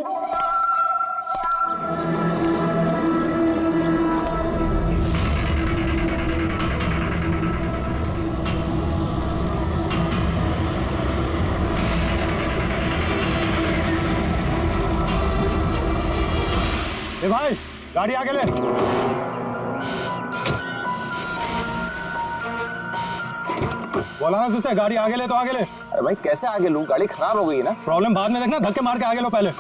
ए भाई, गाड़ी आगे ले। बोला ना तुझसे, गाड़ी आगे ले तो आगे ले। अरे भाई कैसे आगे लूं, गाड़ी खराब हो गई है ना। प्रॉब्लम बाद में देखना, धक्के मार के आगे लो पहले।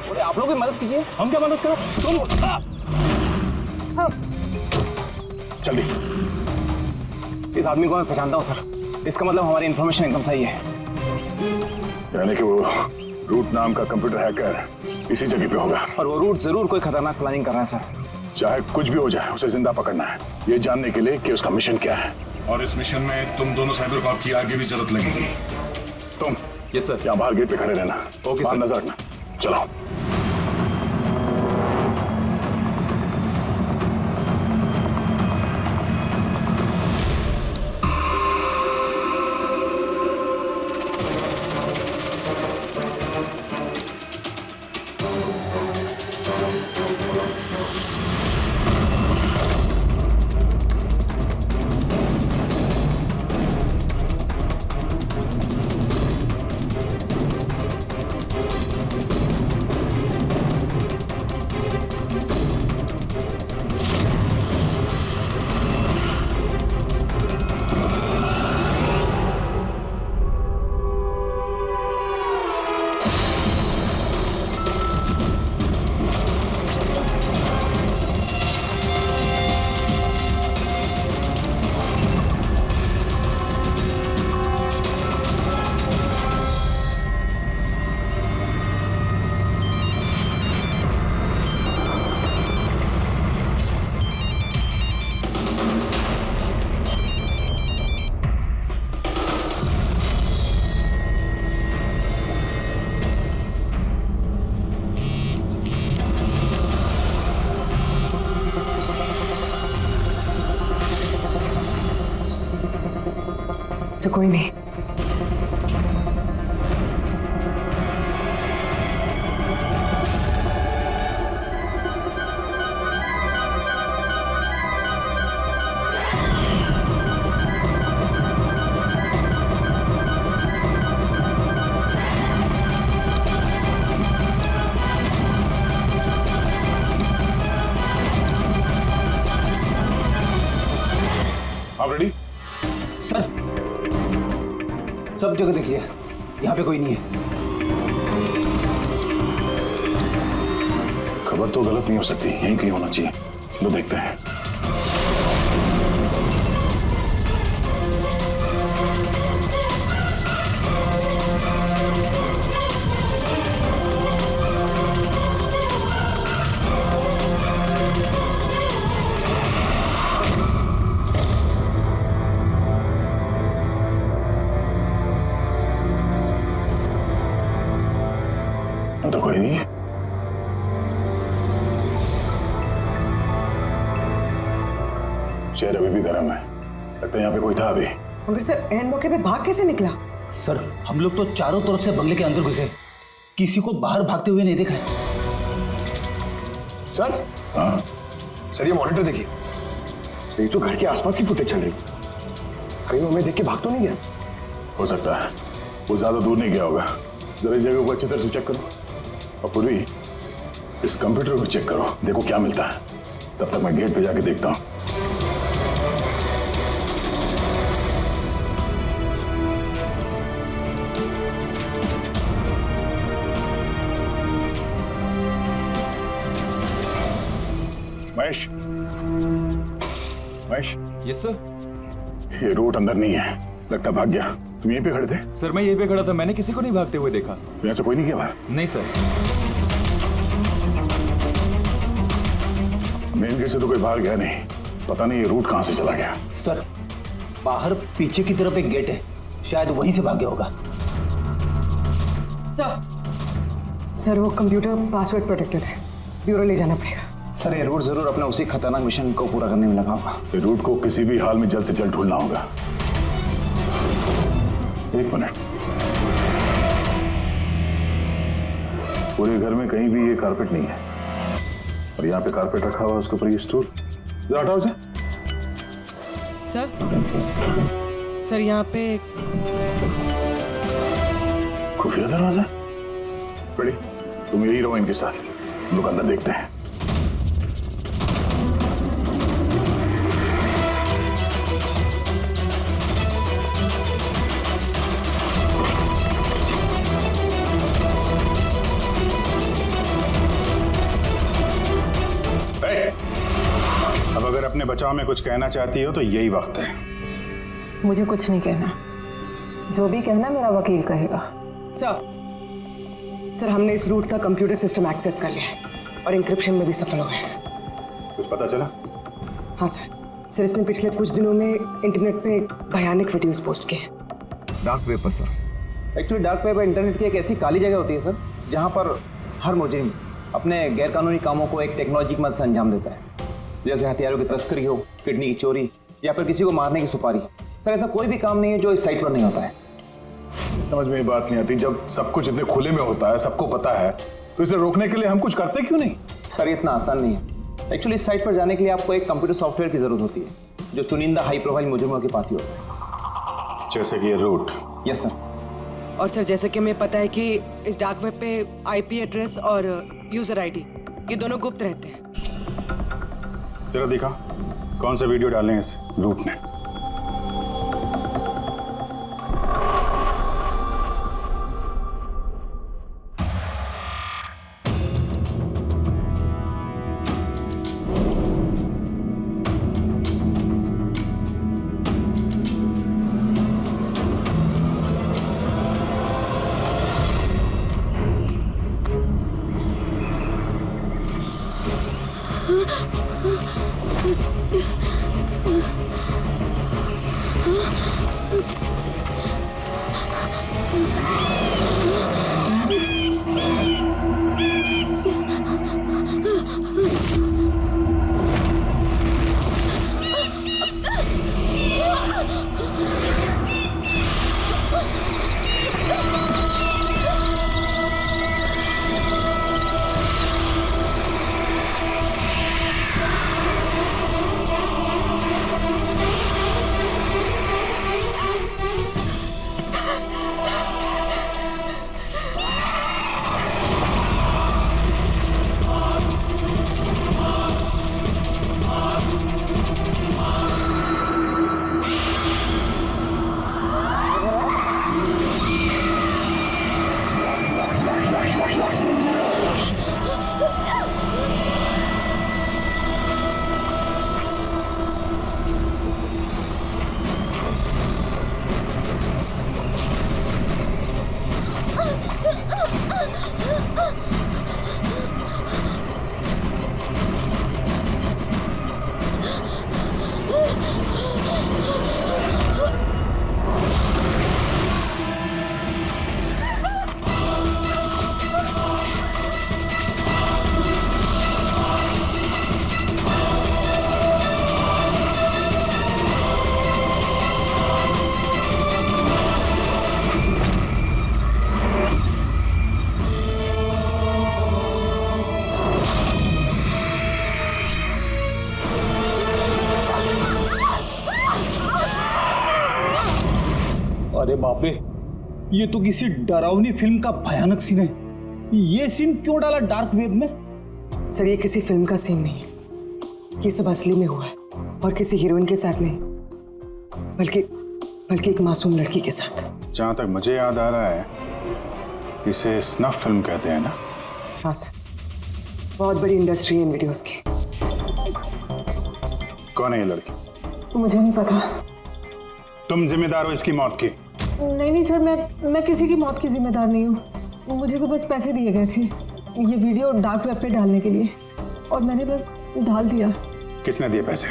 बोले आप लोग भी मदद कीजिए। हम क्या मदद करो, तुम जल्दी। इस आदमी को मैं पहचानता हूँ सर, इसका मतलब हमारी इन्फॉर्मेशन एकदम सही है। यानी कि वो रूट नाम का कंप्यूटर हैकर इसी जगह पे होगा। और वो रूट जरूर कोई खतरनाक प्लानिंग कर रहा है सर। चाहे कुछ भी हो जाए, उसे जिंदा पकड़ना है, ये जानने के लिए कि उसका मिशन क्या है। और इस मिशन में तुम दोनों साइबर कॉप की आगे भी जरूरत लगेगी। तुम यस सर। यहाँ बाहर गेट पे खड़े रहना। ओके बाहर सर। नजर रखना। चलो। तो कोई नहीं। आप रेडी? सर सब जगह देख लिया, यहाँ पे कोई नहीं है। खबर तो गलत नहीं हो सकती, यहीं कहीं होना चाहिए। चलो देखते हैं। तो कोई नहीं है। शहर अभी भी गर्म है, लगता है यहाँ पे कोई था अभी। मगर सर एंड मौके पे भाग कैसे निकला? सर हम लोग तो चारों तरफ से बंगले के अंदर घुसे, किसी को बाहर भागते हुए नहीं देखा है। सर हाँ सर ये मॉनिटर देखिए, ये तो घर के आसपास की फुटेज चल रही, कहीं वो हमें देख के भाग तो नहीं गया? हो सकता है, वो ज्यादा दूर नहीं गया होगा। जरा इस जगह को अच्छी तरह से चेक करो, और पूरी इस कंप्यूटर को चेक करो, देखो क्या मिलता है। तब तक मैं गेट पे जाके देखता हूँ। Mahesh, Mahesh, yes sir. ये रूट अंदर नहीं है, लगता भाग गया। तुम यहीं पे खड़े थे? सर मैं यहीं पे खड़ा था, मैंने किसी को नहीं भागते हुए देखा। यहाँ से कोई नहीं गया बाहर? नहीं सर। मेन गेट से तो कोई बाहर गया नहीं, पता नहीं ये रूट कहाँ से चला गया। सर बाहर पीछे की तरफ एक गेट है, शायद वहीं से भाग गया होगा। सर वो कंप्यूटर पासवर्ड प्रोटेक्टेड है, ब्यूरो ले जाना पड़ेगा। सर ये रूट जरूर अपने उसी खतरनाक मिशन को पूरा करने में लगा होगा। ये रूट को किसी भी हाल में जल्द से जल्द ढूंढना होगा। एक मिनट, पूरे घर में कहीं भी ये कारपेट नहीं है, और यहाँ पे कारपेट रखा हुआ है, उसके ऊपर ये स्टूल। जरा हटाओ इसे। सर यहाँ पे खुफिया दरवाजा। बड़ी, तुम यही रहो इनके साथ, हम लोग अंदर देखते हैं। अब अगर अपने बचाव में कुछ कहना चाहती हो तो यही वक्त है। मुझे कुछ नहीं कहना, जो भी कहना मेरा वकील कहेगा। सर हमने इस रूट का कंप्यूटर सिस्टम एक्सेस कर लिया है और इंक्रिप्शन में भी सफल हुए हैं। कुछ पता चला? हाँ सर इसने पिछले कुछ दिनों में इंटरनेट पे भयानक वीडियोस पोस्ट किए। डार्क वेब पर sir. Actually dark web internet की एक ऐसी काली जगह होती है सर, जहाँ पर हर मुजरिम अपने गैरकानूनी कामों को एक टेक्नोलॉजी की मदद से अंजाम देता है, जैसे हथियारों की तस्करी हो, किडनी की चोरी, या फिर किसी को मारने की सुपारी। सर ऐसा कोई भी काम नहीं है जो इस साइट पर नहीं होता है। समझ में ये बात नहीं आती, जब सब कुछ इतने खुले में होता है, सबको पता है, तो इसे रोकने के लिए हम कुछ करते क्यों नहीं? सर इतना आसान नहीं है। एक्चुअली इस साइट पर जाने के लिए आपको एक कंप्यूटर सॉफ्टवेयर की जरूरत होती है, जो चुनिंदा हाई प्रोफाइल मुजरिमों के पास ही होता है। जैसे कि ये रूट। Yes sir. और सर जैसे कि हमें पता है कि इस डार्क वेब पे IP एड्रेस और यूजर ID ये दोनों गुप्त रहते हैं। जरा दिखा कौन सा वीडियो डाले हैं इस रूट ने। अरे बाप रे, ये तो किसी डरावनी फिल्म का भयानक सीन है। ये सीन क्यों डाला डार्क वेब में? सर ये किसी फिल्म का सीन नहीं है, ये सब असली में हुआ है और किसी हीरोइन के साथ नहीं, बल्कि एक मासूम लड़की के साथ। जहां तक मुझे याद आ रहा है इसे स्नफ फिल्म कहते हैं ना? हाँ सर, बहुत बड़ी इंडस्ट्री है इन वीडियोस की। कौन है ये लड़की? मुझे नहीं पता। तुम जिम्मेदार हो इसकी मौत की? नहीं सर, मैं किसी की मौत की जिम्मेदार नहीं हूँ। मुझे तो बस पैसे दिए गए थे ये वीडियो डार्क वेब पे डालने के लिए, और मैंने बस डाल दिया। किसने दिए पैसे?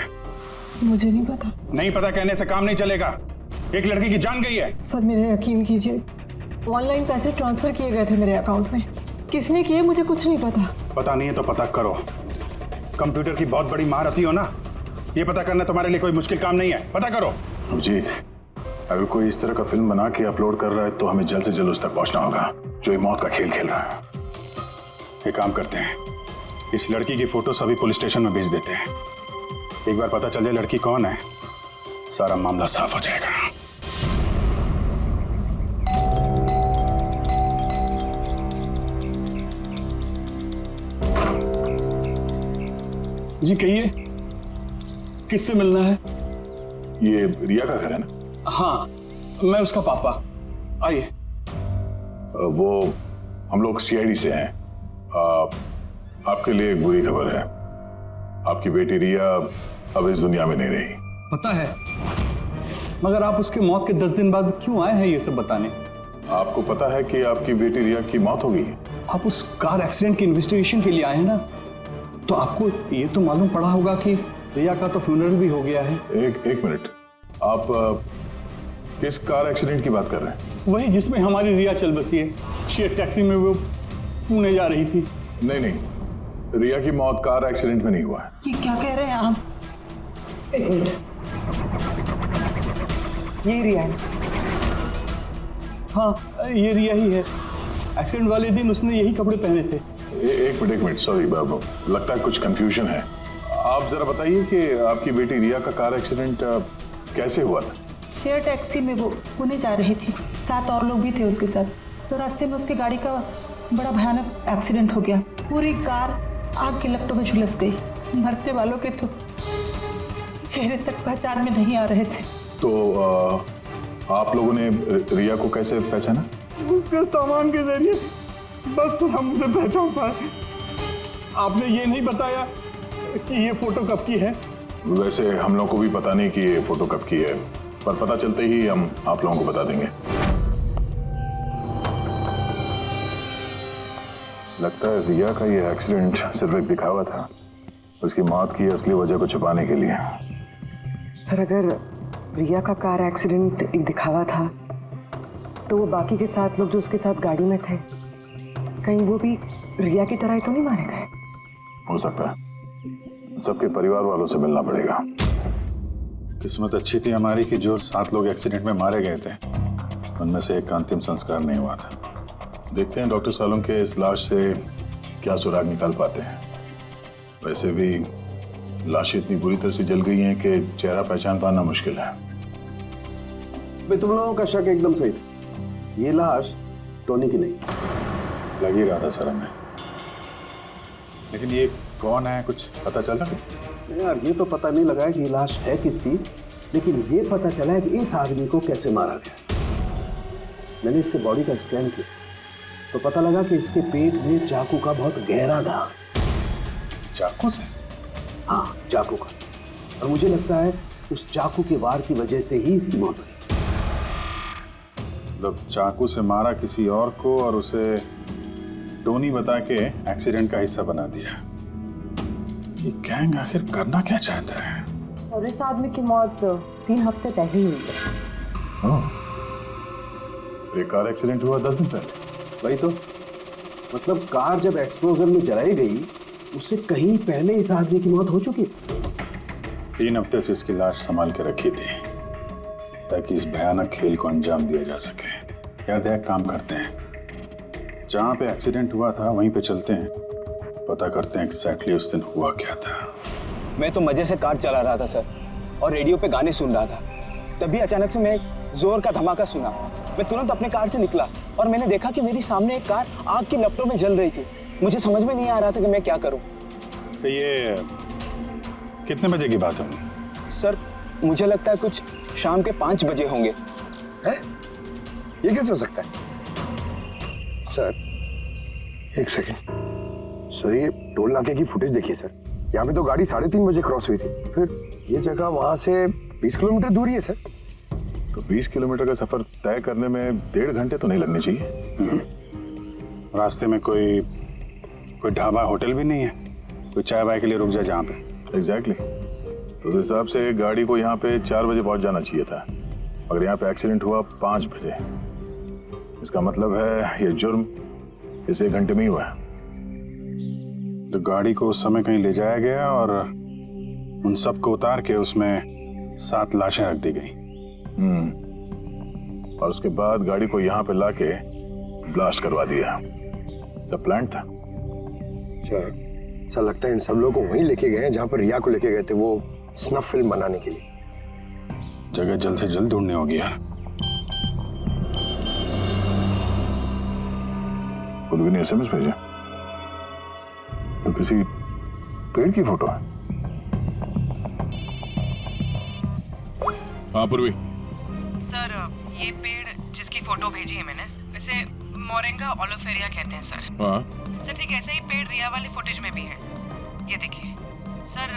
मुझे नहीं पता। नहीं पता कहने से काम नहीं चलेगा। एक लड़की की जान गई है। सर मेरे यकीन कीजिए, ऑनलाइन पैसे ट्रांसफर किए गए थे मेरे अकाउंट में। किसने किए मुझे कुछ नहीं पता। पता नहीं है तो पता करो। कंप्यूटर की बहुत बड़ी महारथी हो ना, ये पता करना तुम्हारे लिए कोई मुश्किल काम नहीं है। पता करो। अभिजीत, अगर कोई इस तरह का फिल्म बना के अपलोड कर रहा है तो हमें जल्द से जल्द उस तक पहुंचना होगा जो ये मौत का खेल खेल रहा है। एक काम करते हैं, इस लड़की की फोटो सभी पुलिस स्टेशन में भेज देते हैं। एक बार पता चल जाए लड़की कौन है, सारा मामला साफ हो जाएगा। जी कहिए, किससे मिलना है? ये रिया का घर है ना? हाँ, मैं उसका पापा। आइए। वो हम लोग सीआईडी से हैं। आपके लिए एक बुरी खबर है। आपकी बेटी रिया अब इस दुनिया में नहीं रही। पता है, मगर आप उसके मौत के 10 दिन बाद क्यों आए हैं ये सब बताने? आपको पता है कि आपकी बेटी रिया की मौत हो गई? आप उस कार एक्सीडेंट की इन्वेस्टिगेशन के लिए आए हैं ना, तो आपको ये तो मालूम पड़ा होगा कि रिया का तो फ्यूनरल भी हो गया है। एक मिनट, आप किस कार एक्सीडेंट की बात कर रहे हैं? वही जिसमें हमारी रिया चल बसी है। शेयर टैक्सी में वो पुणे जा रही थी। नहीं, रिया की मौत कार एक्सीडेंट में नहीं हुआ है। ये क्या कह रहे हैं आप? एक मिनट, ये रिया है। हाँ, ये रिया ही है। एक्सीडेंट वाले दिन उसने यही कपड़े पहने थे। एक मिनट, सॉरी बाबू, लगता है कुछ कंफ्यूजन है। आप जरा बताइए कि आपकी बेटी रिया का कार एक्सीडेंट कैसे हुआ था? शेयर टैक्सी में वो पुणे जा रही थी, 7 और लोग भी थे उसके साथ। तो रास्ते में उसकी गाड़ी का बड़ा भयानक एक्सीडेंट हो गया। पूरी कार आग की लपटों में झुलस गई। मरने वालों के तो चेहरे तक पहचान में नहीं आ रहे थे। तो आप लोगों ने रिया को कैसे पहचाना? उसके सामान के जरिए बस हम उसे पहचान पाए। आपने ये नहीं बताया कि ये फोटो कब की है? वैसे हम लोगों को भी पता नहीं कि ये फोटो कब की है, पर पता चलते ही हम आप लोगों को बता देंगे। लगता है रिया का ये एक्सीडेंट सिर्फ एक दिखावा था, उसकी मौत की असली वजह को छुपाने के लिए। सर, अगर रिया का कार एक्सीडेंट एक दिखावा था, तो वो बाकी के 7 लोग जो उसके साथ गाड़ी में थे, कहीं वो भी रिया की तरह ही तो नहीं मारे गए? हो सकता है। सबके परिवार वालों से मिलना पड़ेगा। किस्मत अच्छी थी हमारी कि जो 7 लोग एक्सीडेंट में मारे गए थे, उनमें से एक का अंतिम संस्कार नहीं हुआ था। देखते हैं डॉक्टर सालों के इस लाश से क्या सुराग निकाल पाते हैं। वैसे भी लाशें इतनी बुरी तरह से जल गई हैं कि चेहरा पहचान पाना मुश्किल है। भाई, तुम लोगों का शक एकदम सही था। ये लाश टोनी की नहीं। लग ही रहा था सर हमें, लेकिन ये कौन है कुछ पता चला? यार, ये तो पता नहीं लगा है कि ये लाश है किसकी, लेकिन ये पता चला है कि इस आदमी को कैसे मारा गया। मैंने इसके बॉडी का स्कैन किया तो पता लगा कि इसके पेट में चाकू का बहुत गहरा दाग है। चाकू से? हाँ, चाकू का। और मुझे लगता है उस चाकू के वार की वजह से ही इसकी मौत हुई। मतलब चाकू से मारा किसी और को और उसे टोनी बता के एक्सीडेंट का हिस्सा बना दिया। ये गैंग आखिर करना क्या चाहता है? और इस आदमी की मौत 3 हफ्ते पहले ही हुई है। ये कार एक्सीडेंट हुआ 10 दिन पहले। वही तो, मतलब कार जब एक्सप्लोजन में जलाई गई, उससे कहीं पहले इस आदमी की मौत हो चुकी है। 3 हफ्ते से इसकी लाश संभाल के रखी थी ताकि इस भयानक खेल को अंजाम दिया जा सके। यार देख, काम करते हैं, जहाँ पे एक्सीडेंट हुआ था वहीं पे चलते हैं, पता करते हैं एग्जैक्टली उस दिन हुआ क्या था। मैं तो मजे से कार चला रहा था सर, और रेडियो पे गाने सुन रहा था। तभी अचानक से मैं एक जोर का धमाका सुना। मैं तुरंत अपने कार से निकला और मैंने देखा कि मेरी सामने एक कार आग की लपटों में जल रही थी। मुझे समझ में नहीं आ रहा था कि मैं क्या करूं। तो ये कितने बजे की बात होगी? सर, मुझे लगता है कुछ शाम के 5 बजे होंगे। है? ये कैसे हो सकता है? सर, एक सेकंड। सर, ये टोल नाके की फुटेज देखिए सर। यहाँ पे तो गाड़ी 3:30 बजे क्रॉस हुई थी। फिर ये जगह वहां से 20 किलोमीटर दूर ही है सर। तो 20 किलोमीटर का सफर तय करने में 1.5 घंटे तो नहीं लगने चाहिए। रास्ते में कोई ढाबा होटल भी नहीं है, कोई चाय वाय के लिए रुक जाए जहाँ पे। एग्जैक्टली। तो उस हिसाब से गाड़ी को यहाँ पे 4 बजे पहुँच जाना चाहिए था, अगर यहाँ पे एक्सीडेंट हुआ 5 बजे। इसका मतलब है ये जुर्म इस 1 घंटे में ही हुआ है। तो गाड़ी को उस समय कहीं ले जाया गया और उन सबको उतार के उसमें 7 लाशें रख दी गई। और उसके बाद गाड़ी को यहाँ पे लाके ब्लास्ट करवा दिया। सब प्लान था। सर, ऐसा लगता है इन सब लोगों को वहीं लेके गए हैं जहां पर रिया को लेके गए थे, वो स्नफ फिल्म बनाने के लिए। जगह जल्द से जल्द ढूंढनी होगी यार। पूर्वी ने SMS भेजा तो किसी पेड़ की फोटो है। हाँ पूर्वी। सर ये पेड़ जिसकी फोटो भेजी है मैंने, इसे मोरिंगा ओलिफेरिया कहते हैं सर। हाँ सर ठीक ऐसा ही पेड़ रिया वाले फुटेज में भी है। ये देखिए सर,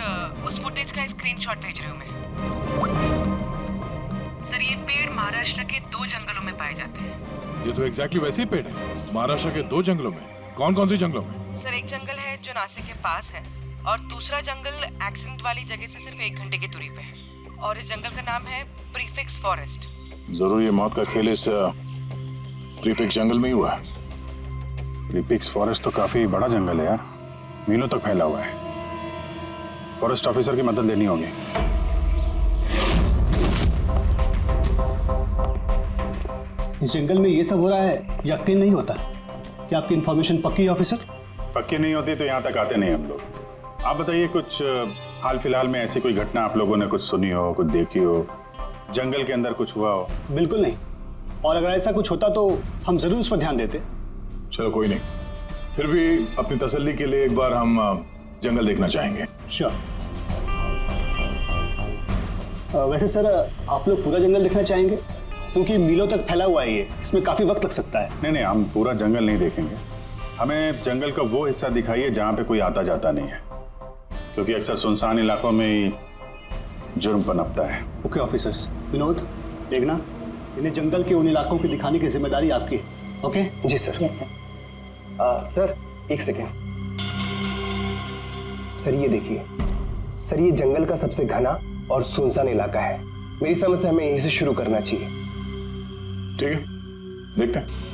उस फुटेज का स्क्रीनशॉट भेज रही हूँ मैं। सर ये पेड़ महाराष्ट्र के 2 जंगलों में पाए जाते हैं। ये तो एग्जैक्टली वैसे ही पेड़ है, महाराष्ट्र के 2 जंगलों में। कौन कौन से जंगलों में? सर एक जंगल है जो नासिक के पास है, और दूसरा जंगल एक्सीडेंट वाली जगह से सिर्फ 1 घंटे की दूरी पे है, और इस जंगल का नाम है प्रीफिक्स फॉरेस्ट। जरूर ये मौत का खेल इस प्रीफिक्स जंगल में ही हुआ है। प्रीफिक्स फॉरेस्ट तो काफी बड़ा जंगल है यार, मीलों तक फैला हुआ है। फॉरेस्ट ऑफिसर की मदद लेनी होगी। इस जंगल में ये सब हो रहा है, यकीन नहीं होता। क्या आपकी इंफॉर्मेशन पक्की है ऑफिसर? पक्की नहीं होती तो यहाँ तक आते नहीं हम लोग। आप बताइए, कुछ हाल फिलहाल में ऐसी कोई घटना आप लोगों ने कुछ सुनी हो, कुछ देखी हो, जंगल के अंदर कुछ हुआ हो? बिल्कुल नहीं, और अगर ऐसा कुछ होता तो हम जरूर उस पर ध्यान देते। चलो कोई नहीं, फिर भी अपनी तसल्ली के लिए एक बार हम जंगल देखना चाहेंगे। श्योर। वैसे सर आप लोग पूरा जंगल देखना चाहेंगे? क्योंकि मीलों तक फैला हुआ है ये, इसमें काफी वक्त लग सकता है। नहीं, हम पूरा जंगल नहीं देखेंगे। हमें जंगल का वो हिस्सा दिखाइए जहाँ पे कोई आता जाता नहीं है, क्योंकि अक्सर सुनसान इलाकों में ही जुर्म पनपता है। Okay officers. विनोद, मेघना, इन्हें जंगल के उन इलाकों की दिखाने की जिम्मेदारी आपकी है। ओके? जी सर। Yes sir. सर एक सेकेंड। सर ये देखिए, सर ये जंगल का सबसे घना और सुनसान इलाका है। मेरी समझ से हमें यहीं से शुरू करना चाहिए। ठीक है, देखते हैं।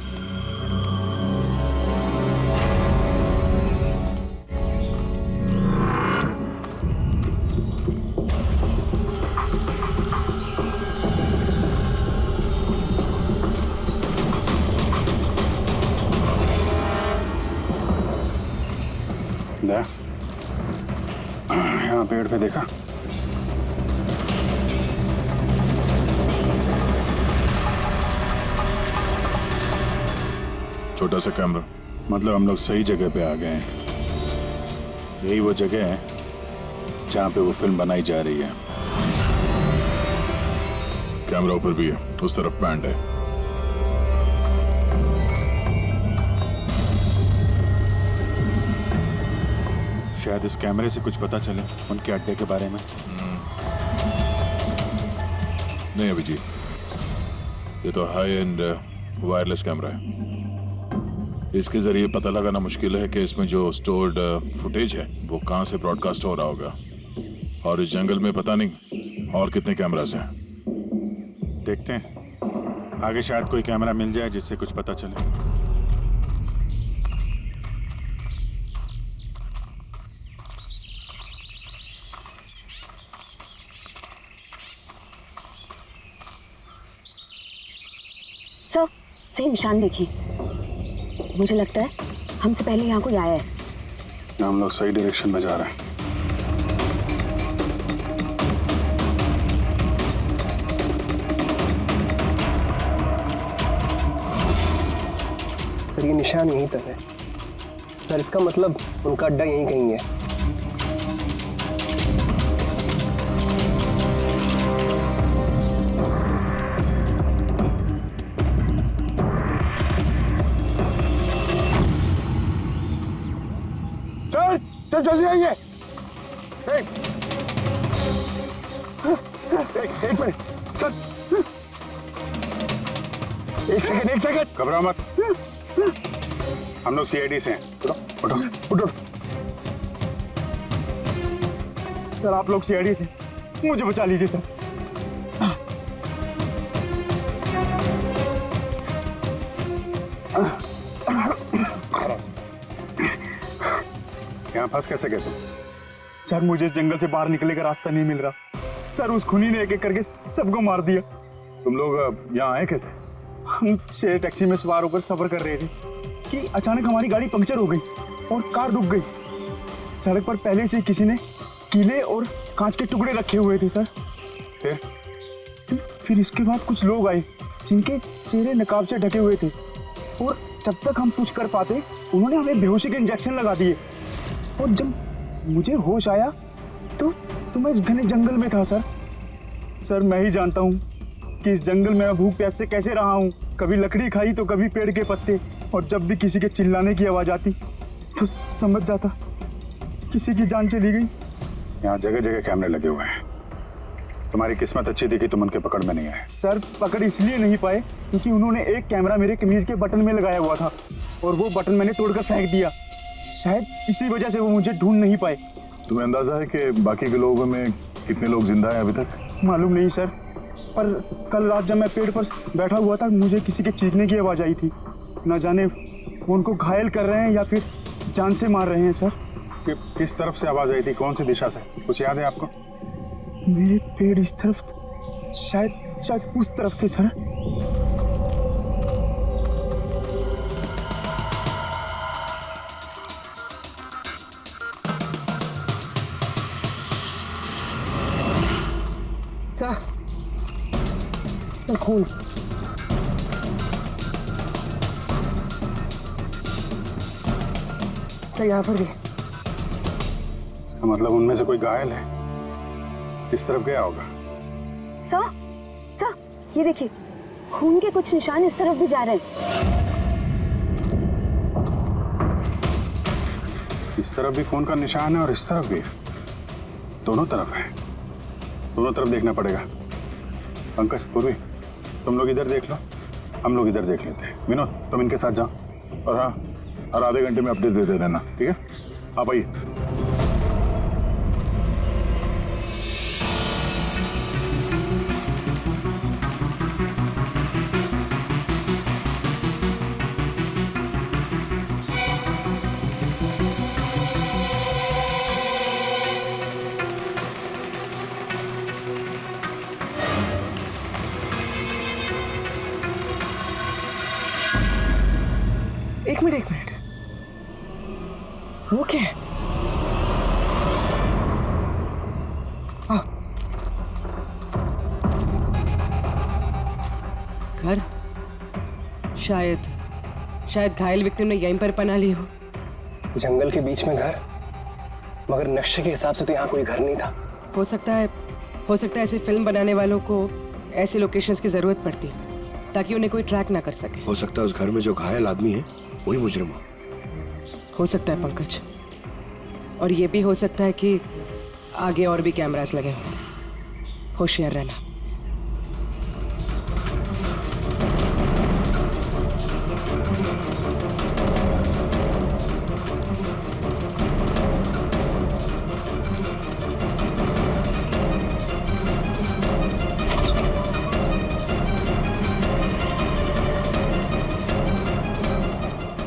यहाँ पेड़ पे देखा? छोटा सा कैमरा। मतलब हम लोग सही जगह पे आ गए हैं। यही वो जगह है जहाँ पे वो फिल्म बनाई जा रही है। कैमरा ऊपर भी है, उस तरफ पैंड है। शायद इस कैमरे से कुछ पता चले उनके अड्डे के बारे में। नहीं अभिजीत, ये तो हाई एंड वायरलेस कैमरा है। इसके जरिए पता लगाना मुश्किल है कि इसमें जो स्टोर्ड फुटेज है वो कहाँ से ब्रॉडकास्ट हो रहा होगा, और इस जंगल में पता नहीं और कितने कैमरास हैं। देखते हैं, आगे शायद कोई कैमरा मिल जाए जिससे कुछ पता चले। सर सही निशान देखिए, मुझे लगता है हमसे पहले यहाँ कोई आया है। हम लोग सही डायरेक्शन में जा रहे हैं। सर ये निशान यहीं तक है। सर इसका मतलब उनका अड्डा यहीं कहीं है। सर जल्दी आइए। एक मिनट सर, एक सेकंड। घबराओ मत, हम लोग CID से हैं। उठो उठो। सर आप लोग CID से, मुझे बचा लीजिए सर। यहाँ फंस कैसे गए तुम? सर मुझे इस जंगल से बाहर निकलने का रास्ता नहीं मिल रहा। सर उस खूनी ने एक एक करके सबको मार दिया। तुम लोग यहाँ आए कैसे? हम टैक्सी में सवार होकर सफर कर रहे थे कि अचानक हमारी गाड़ी पंक्चर हो गई और कार रुक गई। सड़क पर पहले से किसी ने कीले और कांच के टुकड़े रखे हुए थे सर। फिर इसके बाद कुछ लोग आए जिनके चेहरे नकाब से ढके हुए थे और जब तक हम कुछ कर पाते उन्होंने हमें बेहोशी के इंजेक्शन लगा दिए। और जब मुझे होश आया तो मैं इस घने जंगल में था सर। मैं ही जानता हूँ कि इस जंगल में मैं भूख प्यास से कैसे रहा हूँ। कभी लकड़ी खाई तो कभी पेड़ के पत्ते, और जब भी किसी के चिल्लाने की आवाज़ आती तो समझ जाता किसी की जान चली गई। यहाँ जगह जगह कैमरे लगे हुए हैं। तुम्हारी किस्मत अच्छी थी कि तुम उनके पकड़ में नहीं आए। सर पकड़ इसलिए नहीं पाए क्योंकि उन्होंने एक कैमरा मेरे कमीज के बटन में लगाया हुआ था और वो बटन मैंने तोड़कर फेंक दिया। शायद इसी वजह से वो मुझे ढूंढ नहीं पाए। तुम्हें अंदाजा है कि बाकी के लोगों में कितने लोग जिंदा हैं अभी तक? मालूम नहीं सर, पर कल रात जब मैं पेड़ पर बैठा हुआ था मुझे किसी के चीखने की आवाज़ आई थी। न जाने वो उनको घायल कर रहे हैं या फिर जान से मार रहे हैं सर। किस तरफ से आवाज़ आई थी, कौन सी दिशा से, कुछ याद है आपको? मेरे पेड़ इस तरफ, शायद उस तरफ से सर। सर खून। सर यहाँ पर भी। इसका मतलब उनमें से कोई घायल है। किस तरफ गया होगा? सर ये देखिए, खून के कुछ निशान इस तरफ भी जा रहे हैं। इस तरफ भी खून का निशान है और इस तरफ भी, दोनों तरफ है। दोनों तरफ देखना पड़ेगा। पंकज, पूर्वी, तुम लोग इधर देख लो, हम लोग इधर देख लेते हैं। विनोद, तुम इनके साथ जाओ और हाँ, हर आधे घंटे में अपडेट देते रहना, ठीक है? आप आइए। एक मिनट, वो क्या है? घर, शायद घायल विक्टिम ने यहीं पर पनाह ली हो। जंगल के बीच में घर, मगर नक्शे के हिसाब से तो यहाँ कोई घर नहीं था। हो सकता है ऐसे फिल्म बनाने वालों को ऐसे लोकेशंस की जरूरत पड़ती है ताकि उन्हें कोई ट्रैक ना कर सके। हो सकता है उस घर में जो घायल आदमी है वही मुजरिम हो सकता है पंकज, और ये भी हो सकता है कि आगे और भी कैमरास लगे हों। होशियार रहना।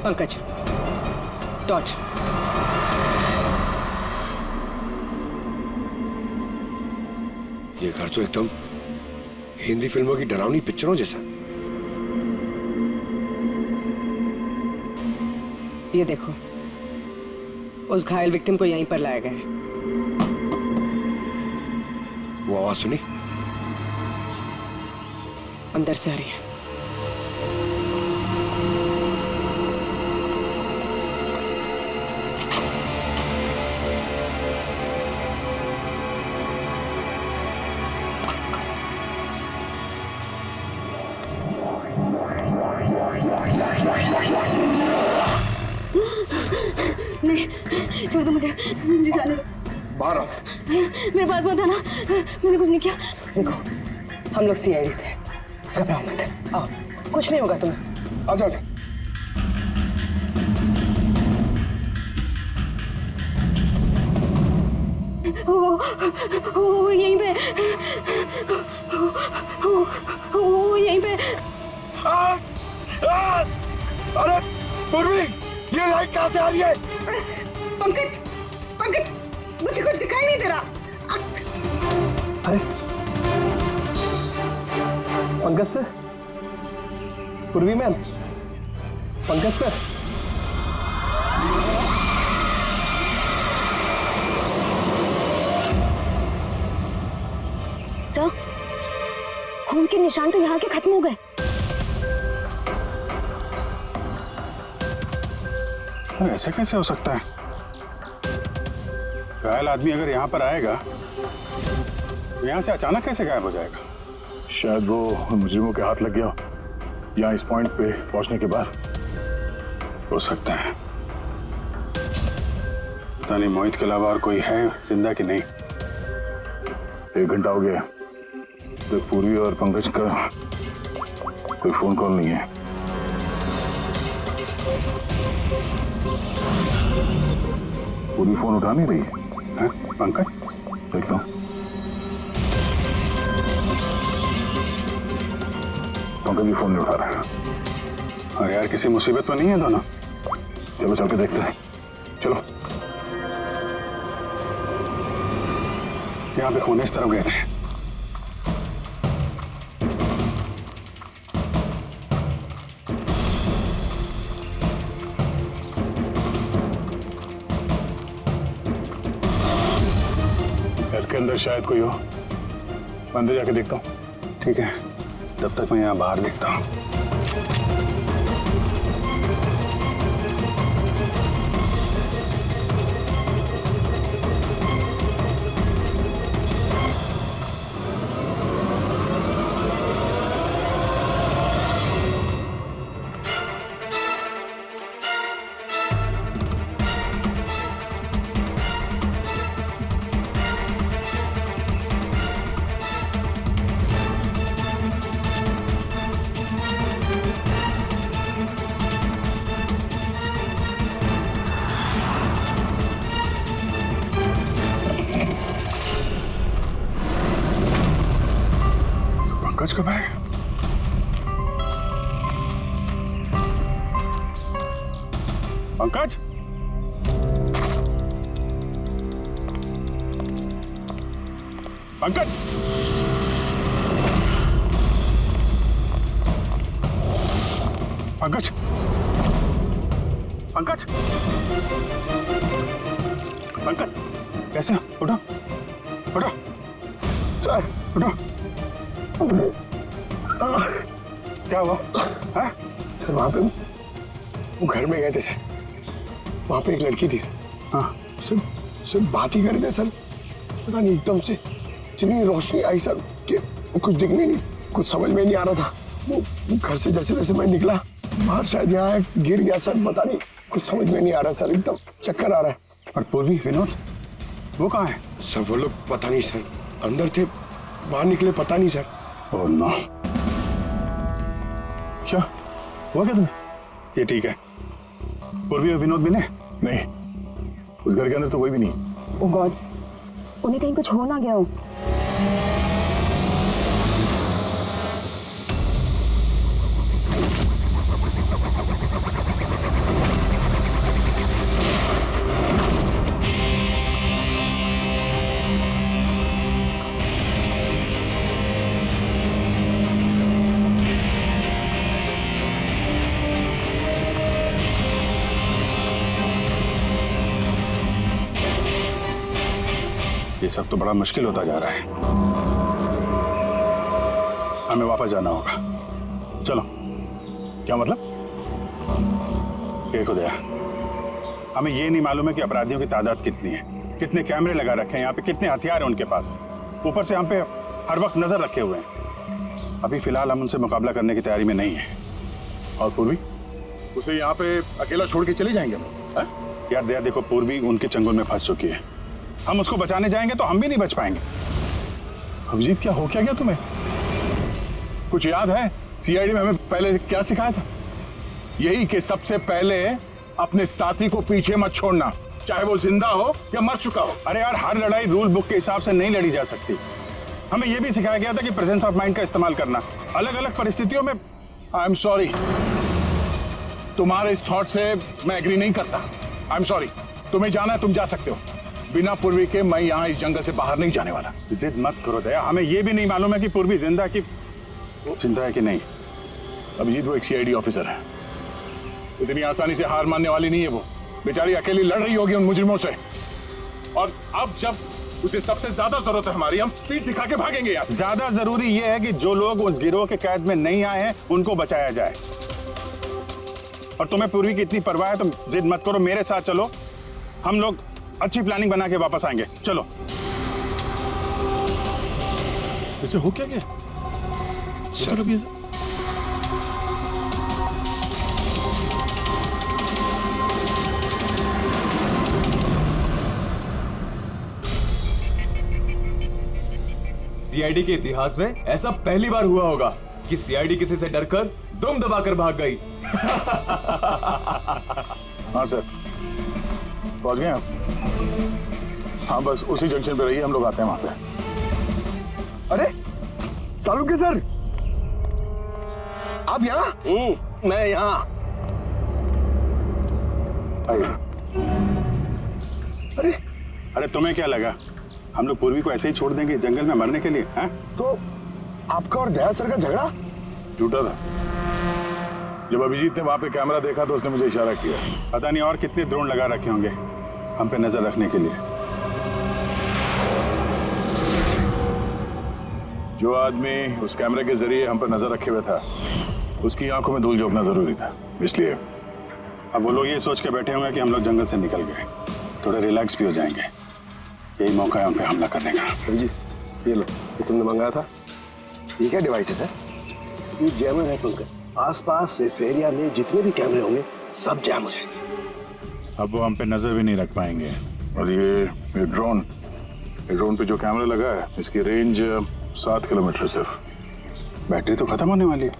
पंकज, टॉर्च। ये घर तो एकदम हिंदी फिल्मों की डरावनी पिक्चरों जैसा। ये देखो, उस घायल विक्टिम को यहीं पर लाया गया है। वो आवाज सुनी? अंदर से आ रही है। नहीं, छोड़ दो मुझे जाने दो। बाहर आओ। मेरे पास मत आना, मैंने कुछ नहीं किया। देखो, हम लोग सीआईडी से, घबराओ मत। आओ, कुछ नहीं होगा तुम्हें। आजा आजा। वो यहीं पे, वो यहीं पे। अरे पूर्वी, ये लाइट कहाँ से आ रही है? पंकज, मुझे कुछ दिखाई नहीं दे रहा। अरे पंकज सर, पूर्वी मैम, पंकज सर। सर, खून के निशान तो यहाँ के खत्म हो गए। अरे ऐसे कैसे हो सकता है? घायल आदमी अगर यहाँ पर आएगा तो यहाँ से अचानक कैसे गायब हो जाएगा? शायद वो मुजरिमों के हाथ लग गया यहाँ इस पॉइंट पे पहुंचने के बाद। हो सकता है। पता नहीं मोहित के अलावा और कोई है जिंदा कि नहीं। 1 घंटा हो गया तो पूर्वी और पंकज का कोई फोन कॉल नहीं है। पूरी फोन उठा नहीं रही है। पंकज देखता हूँ। पंकज भी फोन नहीं उठा रहा है। अरे यार किसी मुसीबत में नहीं है दोनों? चलो चल के देखते हैं। चलो। यहाँ पे खून इस तरफ गए थे। घर के अंदर शायद कोई हो। अंदर जाके देखता हूँ। ठीक है, तब तक मैं यहाँ बाहर देखता हूँ। पंकज कब आए? पंकज, पंकज, पंकज, पंकज, पंकज, कैसे हो? उठो, उठो, सर, उठो। क्या हुआ? हाँ? सर वहाँ पे वो घर में गए थे सर। वहाँ पे एक लड़की थी सर। हाँ, सर बात ही कर रहे थे सर। पता नहीं एकदम से इतनी रोशनी आई सर कि कुछ दिखने नहीं, कुछ समझ में नहीं आ रहा था। वो घर से जैसे जैसे मैं निकला बाहर शायद यहाँ गिर गया सर। पता नहीं कुछ समझ में नहीं आ रहा सर, एकदम चक्कर आ रहा है। और पूर्वी, विनोद, वो कहाँ है? सर वो लोग पता नहीं सर, अंदर थे, बाहर निकले पता नहीं सर। ओह नो, क्या हुआ क्या तुम्हें? ये ठीक है। पूर्वी और विनोद मिले? नहीं, उस घर के अंदर तो कोई भी नहीं। ओह गॉड, उन्हें कहीं कुछ हो ना गया हो। ये सब तो बड़ा मुश्किल होता जा रहा है। हमें वापस जाना होगा। चलो। क्या मतलब? देखो दया, हमें ये नहीं मालूम है कि अपराधियों की तादाद कितनी है, कितने कैमरे लगा रखे हैं यहाँ पे, कितने हथियार हैं उनके पास। ऊपर से हम पे हर वक्त नजर रखे हुए हैं। अभी फिलहाल हम उनसे मुकाबला करने की तैयारी में नहीं है। और पूर्वी, उसे यहाँ पे अकेला छोड़ के चले जाएंगे? यार दया देखो, पूर्वी उनके चंगुल में फंस चुकी है। हम उसको बचाने जाएंगे तो हम भी नहीं बच पाएंगे। अभिजीत, क्या हो क्या गया तुम्हें? कुछ याद है सीआईडी में हमें पहले क्या सिखाया था? यही कि सबसे पहले अपने साथी को पीछे मत छोड़ना, चाहे वो जिंदा हो या मर चुका हो। अरे यार, हर लड़ाई रूल बुक के हिसाब से नहीं लड़ी जा सकती। हमें यह भी सिखाया गया था कि प्रेजेंस ऑफ माइंड का इस्तेमाल करना अलग अलग परिस्थितियों में। आई एम सॉरी, तुम्हारे इस थॉट से मैं एग्री नहीं करता। आई एम सॉरी, तुम्हें जाना है तुम जा सकते हो। बिना पूर्वी के मैं यहाँ इस जंगल से बाहर नहीं जाने वाला। जिद मत करो दया, हमें यह भी नहीं मालूम है कि पूर्वी जिंदा है कि नहीं। अभिजीत, वो एक सीआईडी ऑफिसर है, इतनी आसानी से हार मानने वाली नहीं है। वो बेचारी अकेली लड़ रही होगी उन मुजरिमों से। और अब जब उसे सबसे ज्यादा जरूरत है हमारी। हम स्पीड दिखा के भागेंगे यार। ज्यादा जरूरी यह है कि जो लोग उस गिरोह के कैद में नहीं आए हैं उनको बचाया जाए। और तुम्हें पूर्वी की इतनी परवाह है तो जिद मत करो, मेरे साथ चलो, हम लोग अच्छी प्लानिंग बना के वापस आएंगे। चलो। इसे हो क्या गया? सर अभी सीआईडी के इतिहास में ऐसा पहली बार हुआ होगा कि सीआईडी किसी से डरकर दुम दबाकर भाग गई। हाँ सर, पहुंच गए आप? हाँ बस उसी जंक्शन पे रहिए, हम लोग आते हैं वहां पे। अरे सालुंके सर, आप यहाँ? मैं यहाँ। अरे अरे तुम्हें क्या लगा हम लोग पूर्वी को ऐसे ही छोड़ देंगे जंगल में मरने के लिए? हैं? तो आपका और दया सर का झगड़ा झूठा था। जब अभिजीत ने वहां पे कैमरा देखा तो उसने मुझे इशारा किया। पता नहीं और कितने ड्रोन लगा रखे होंगे हम पे नजर रखने के लिए। जो आदमी उस कैमरे के जरिए हम पर नजर रखे हुए था उसकी आंखों में धूल झोंकना जरूरी था, इसलिए अब वो लोग ये सोच के बैठे होंगे कि हम लोग जंगल से निकल गए, थोड़े रिलैक्स भी हो जाएंगे। यही मौका है हम पे हमला करने का। अभिजीत, ये लो, ये तुमने मंगाया था। ये क्या डिवाइस है सर? ये जैमर है पंकज। आसपास इस एरिया में जितने भी कैमरे होंगे सब जैम हो जाएंगे। अब वो हम पे नजर भी नहीं रख पाएंगे। और ये ड्रोन पे जो कैमरा लगा है इसकी रेंज 7 किलोमीटर है सिर्फ। बैटरी तो खत्म होने वाली है।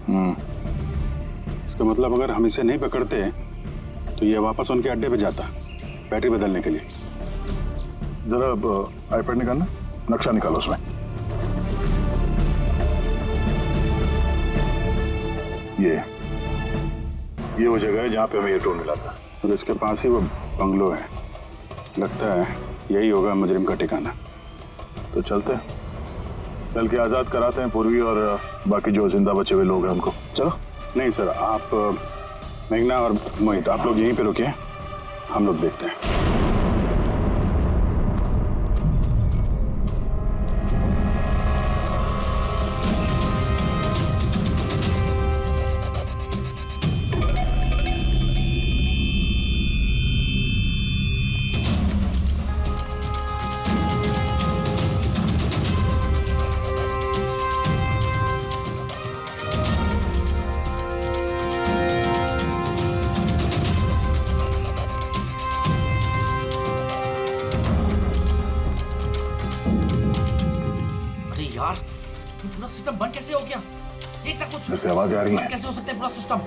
इसका मतलब अगर हम इसे नहीं पकड़ते तो ये वापस उनके अड्डे पे जाता बैटरी बदलने के लिए। जरा आईपैड निकालना, नक्शा निकालो उसमें। ये वो जगह है जहाँ पे हमें ये ड्रोन मिला था और इसके पास ही वो बंगलो है। लगता है यही होगा मुजरिम का ठिकाना। तो चलते हैं, चल के आज़ाद कराते हैं पूर्वी और बाकी जो जिंदा बचे हुए लोग हैं उनको। चलो। नहीं सर, आप मेघना और मोहित आप लोग यहीं पे रुकिए, हम लोग देखते हैं। पूरा सिस्टम बंद कैसे हो गया? देख तक कुछ जैसे आवाज आ रही है। कैसे हो सकता है पूरा सिस्टम?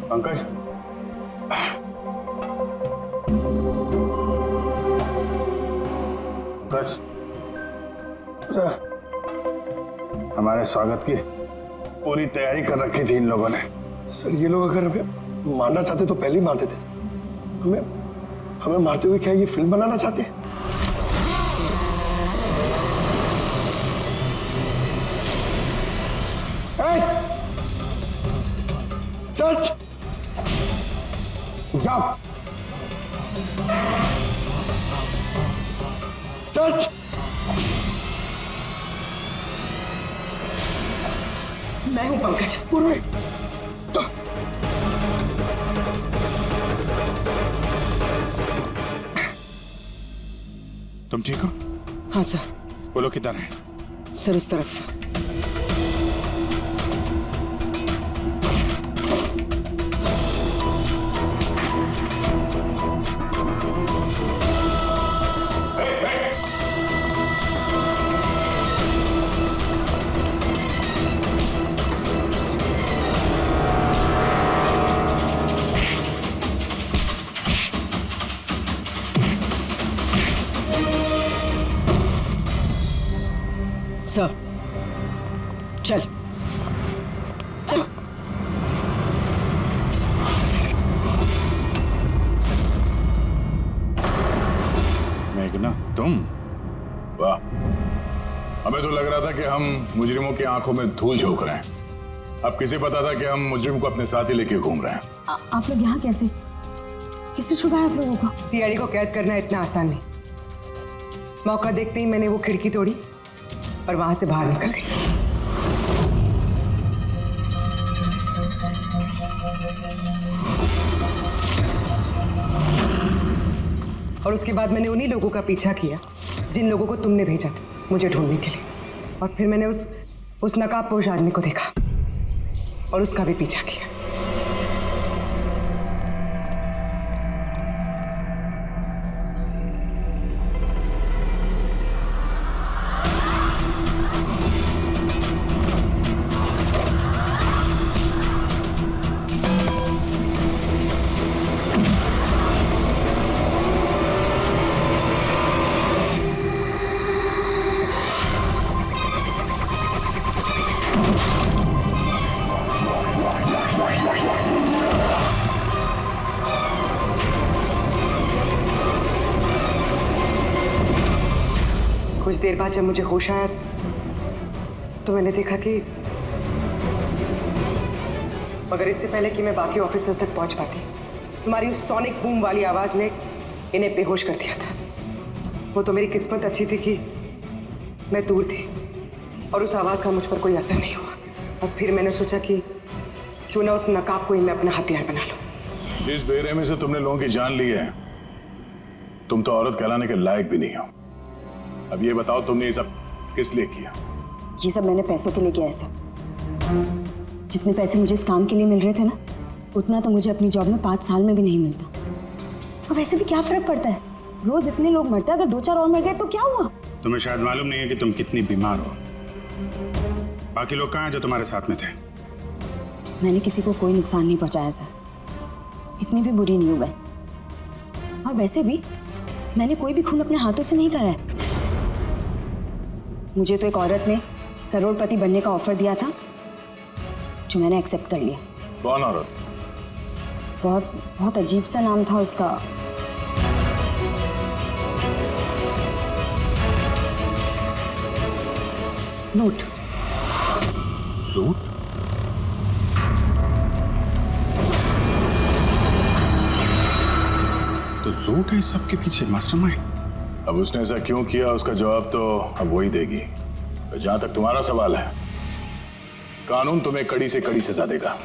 पंकज, पंकज, हमारे स्वागत की पूरी तैयारी कर रखी थी इन लोगों ने। सर ये लोग अगर हमें मारना चाहते तो पहले ही मार देते। हमें मारते हुए क्या ये फिल्म बनाना चाहते हैं? सच जाओ, सच मैं हूं पंकज। पूर्वी, तुम ठीक हो? हाँ सर। बोलो किधर है? सर उस तरफ। सर चल चल। मेघना तुम? वाह, हमें तो लग रहा था कि हम मुजरिमों की आंखों में धूल झोंक रहे हैं। अब किसे पता था कि हम मुजरिम को अपने साथ ही लेके घूम रहे हैं। आप लोग यहाँ कैसे? किसने छुड़वाया आप लोगों को? सीआईडी को कैद करना इतना आसान नहीं। मौका देखते ही मैंने वो खिड़की तोड़ी और वहां से बाहर निकल गई। और उसके बाद मैंने उन्हीं लोगों का पीछा किया जिन लोगों को तुमने भेजा था मुझे ढूंढने के लिए। और फिर मैंने उस नकाबपोश आदमी को देखा और उसका भी पीछा किया। कुछ देर बाद जब मुझे होश आया तो मैंने देखा कि मगर इससे पहले कि मैं बाकी ऑफिसर्स तक पहुंच पाती, तुम्हारी उस सोनिक बूम वाली आवाज ने इन्हें बेहोश कर दिया था। वो तो मेरी किस्मत अच्छी थी कि मैं दूर थी और उस आवाज का मुझ पर कोई असर नहीं हुआ। और फिर मैंने सोचा कि क्यों ना उस नकाब को ही मैं अपना हथियार बना लूं। जिस बेरहमी से तुमने लोगों की जान ली है, तुम तो औरत कहलाने के लायक भी नहीं हो। अब ये बताओ, तुमने ये सब किस लिए किया? ये सब मैंने पैसों के लिए किया है सर। जितने पैसे मुझे इस काम के लिए मिल रहे थे ना, उतना तो मुझे अपनी जॉब में 5 साल में भी नहीं मिलता। और वैसे भी क्या फर्क पड़ता है, रोज इतने लोग मरते हैं, अगर 2-4 और मर गए तो क्या हुआ? तुम्हें शायद मालूम नहीं है कि तुम कितनी बीमार हो। बाकी लोग कहाँ हैं जो तुम्हारे साथ में थे? मैंने किसी को कोई नुकसान नहीं पहुंचाया सर, इतनी भी बुरी नहीं हुआ। और वैसे भी मैंने कोई भी खून अपने हाथों से नहीं करा है। मुझे तो एक औरत ने करोड़पति बनने का ऑफर दिया था जो मैंने एक्सेप्ट कर लिया। कौन औरत? बहुत अजीब सा नाम था उसका। रूट। रूट? तो रूट है इस सब के पीछे मास्टरमाइंड। अब उसने ऐसा क्यों किया, उसका जवाब तो अब वही देगी। तो जहां तक तुम्हारा सवाल है, कानून तुम्हें कड़ी से कड़ी सजा देगा।